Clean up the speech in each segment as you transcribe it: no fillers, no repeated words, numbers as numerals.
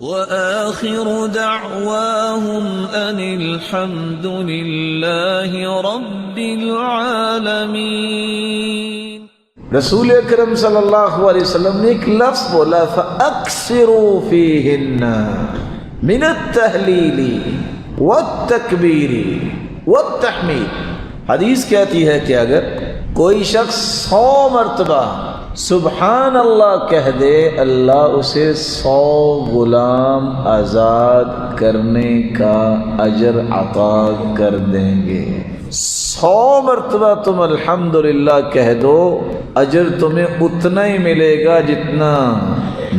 وآخر دعواهم أن الحمد لله رب العالمين۔ رسول اکرم صلی اللہ علیہ وسلم نے ایک لفظ بولا فَأَكْثِرُوا فِيهِنَّ مِنَ التَّحْلِيلِ وَالتَّكْبِيرِ وَالتَّحْمِيدِ۔ حدیث کہتی ہے کہ اگر کوئی شخص 100 مرتبہ سبحان اللہ کہہ دے، اللہ اسے 100 غلام آزاد کرنے کا اجر عطا کر دیں گے۔ 100 مرتبہ تم الحمدللہ کہہ دو، اجر تمہیں اتنا ہی ملے گا جتنا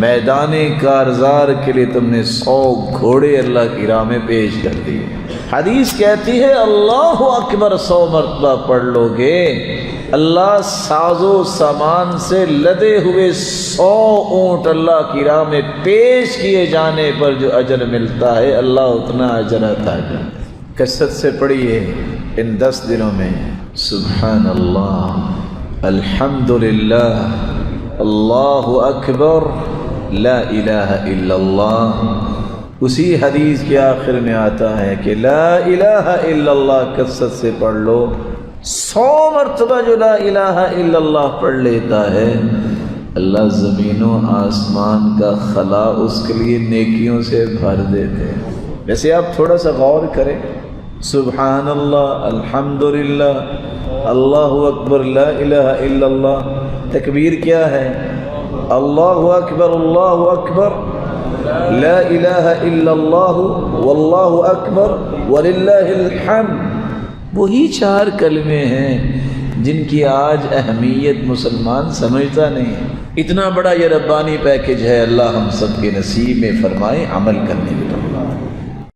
میدان کارزار کے لیے تم نے 100 گھوڑے اللہ کی راہ میں پیش کر دیے۔ حدیث کہتی ہے اللہ اکبر 100 مرتبہ پڑھ لو گے، اللہ ساز و سامان سے لدے ہوئے 100 اونٹ اللہ کی راہ میں پیش کیے جانے پر جو اجر ملتا ہے، اللہ اتنا اجر عطا کرتا ہے۔ کثرت سے پڑھیے ان 10 دنوں میں سبحان اللہ، الحمدللہ، اللہ اکبر، لا الہ الا اللہ۔ اسی حدیث کے آخر میں آتا ہے کہ لا الہ الا اللہ کثرت سے پڑھ لو، 100 مرتبہ جو لا الہ الا اللہ پڑھ لیتا ہے، اللہ زمین و آسمان کا خلا اس کے لیے نیکیوں سے بھر دیتے ہیں۔ ویسے آپ تھوڑا سا غور کریں، سبحان اللہ، الحمدللہ، اللہ اکبر، لا الہ الا اللہ۔ تکبیر کیا ہے؟ اللہ اکبر، اللہ اکبر، لا الہ الا اللہ، واللہ اکبر، وللہ الحمد۔ وہی 4 کلمے ہیں جن کی آج اہمیت مسلمان سمجھتا نہیں ہے۔ اتنا بڑا یہ ربانی پیکج ہے، اللہ ہم سب کے نصیب میں فرمائے عمل کرنے کی۔